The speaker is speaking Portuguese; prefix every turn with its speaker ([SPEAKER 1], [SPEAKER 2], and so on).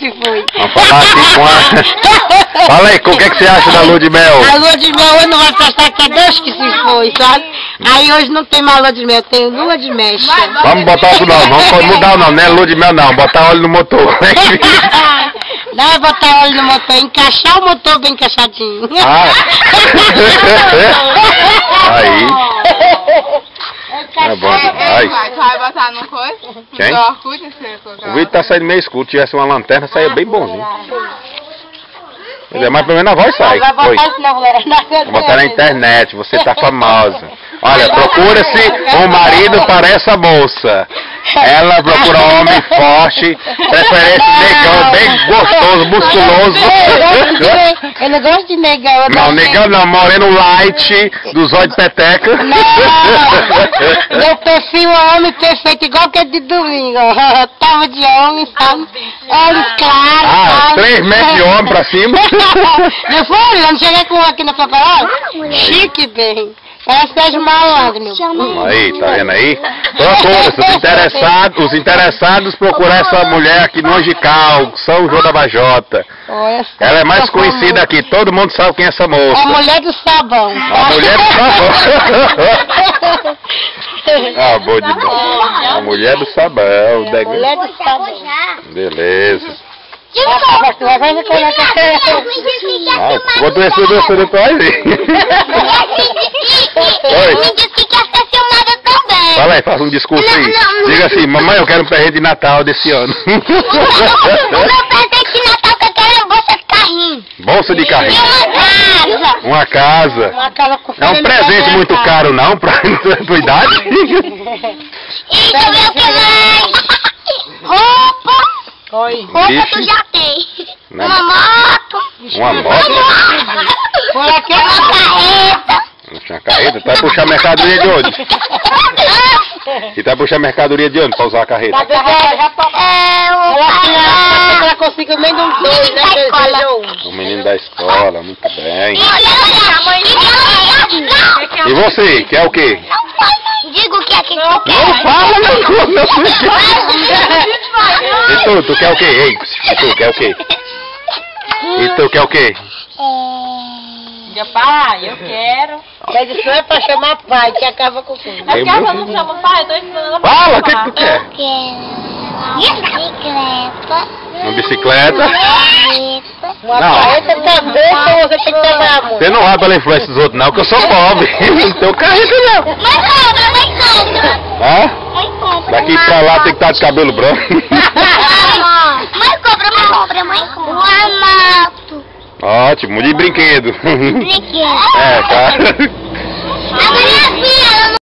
[SPEAKER 1] Vamos falar aqui com a... Fala aí, o que, é que você acha da lua de mel?
[SPEAKER 2] A lua de mel eu não vou prestar que é Deus que se foi, sabe? Aí hoje não tem mais lua de mel, tem lua de mecha.
[SPEAKER 1] Vamos botar outro nome, vamos mudar o nome, não é lua de mel não, botar óleo no motor.
[SPEAKER 2] Não é botar óleo no motor, é encaixar o motor bem encaixadinho.
[SPEAKER 1] Ah. Aí. É bom demais.
[SPEAKER 3] Vai botar no coisa?
[SPEAKER 1] Quem? O vídeo tá saindo meio escuro, tivesse uma lanterna, saia bem bonzinho. Mas pelo menos a voz sai.
[SPEAKER 2] Vai botar isso na mulher.
[SPEAKER 1] Vou botar na internet, você tá famosa. Olha, procura-se um marido para essa moça. Ela procura um homem forte, preferência negão, bem gostoso, musculoso.
[SPEAKER 2] Eu não gosto de negão.
[SPEAKER 1] Não, negão não, moreno light, dos olhos de peteca.
[SPEAKER 2] Não, meu perfil é homem perfeito, igual que é de domingo. Tava de homem, sabe? Olhos claros.
[SPEAKER 1] Ah, 3 metros de homem pra cima.
[SPEAKER 2] Não foi? Eu não cheguei com um aqui na papelada? Chique, bem. Parece Sérgio Malandro, meu.
[SPEAKER 1] Aí, tá vendo aí? Procura, os interessados procuram essa mulher aqui no Angical, São João da Vajota. Ela é mais conhecida aqui, todo mundo sabe quem é essa moça.
[SPEAKER 2] É a mulher do sabão.
[SPEAKER 1] A mulher do sabão. Ah, boa demais. A mulher do sabão.
[SPEAKER 2] A mulher do sabão.
[SPEAKER 1] Beleza.
[SPEAKER 3] Quanto
[SPEAKER 1] esse depois?
[SPEAKER 3] Me disse que quer ser filmada também.
[SPEAKER 1] Fala aí, faz um discurso aí. Diga assim, mamãe, eu quero um presente de Natal desse ano.
[SPEAKER 3] O meu presente de Natal que eu quero é bolsa de carrinho.
[SPEAKER 1] Bolsa de carrinho.
[SPEAKER 3] E uma casa.
[SPEAKER 1] Uma casa. É um presente muito caro não, pra tua idade?
[SPEAKER 3] E também o que mais? Roupa. Roupa tu já tem. Uma moto.
[SPEAKER 1] Uma moto?
[SPEAKER 3] Uma carreta.
[SPEAKER 1] Uma carreta? Tu vai puxar mercadoria de onde? E tu vai puxar mercadoria de onde pra usar a carreta?
[SPEAKER 2] Ela conseguiu nem de um dois, né?
[SPEAKER 1] O menino da escola, muito bem. E você, quer o quê?
[SPEAKER 3] Diga o que é que tu
[SPEAKER 1] Não
[SPEAKER 3] quer.
[SPEAKER 1] fala, não. E tu quer o quê? Ei, e tu quer o quê? E tu quer o quê?
[SPEAKER 4] Diga, pai, eu quero.
[SPEAKER 2] Mas isso é pra chamar pai, que acaba com tudo.
[SPEAKER 4] É porque ela não chama pai, eu tô ensinando ela pra
[SPEAKER 1] Fala, o que
[SPEAKER 4] chamar.
[SPEAKER 1] tu quer?
[SPEAKER 3] Bicicleta.
[SPEAKER 1] Uma bicicleta?
[SPEAKER 2] Uma
[SPEAKER 1] Não.
[SPEAKER 2] carreta também, então você tem que tomar amor.
[SPEAKER 1] Você não vai pela influência dos outros não, que eu sou pobre. Não tenho carreta não.
[SPEAKER 3] Mãe compra.
[SPEAKER 1] Hã?
[SPEAKER 3] Mãe compra.
[SPEAKER 1] Daqui pra lá tem que estar de cabelo branco.
[SPEAKER 3] Mãe compra. Uma moto.
[SPEAKER 1] Ótimo, de brinquedo.
[SPEAKER 3] Brinquedo.
[SPEAKER 1] É, cara.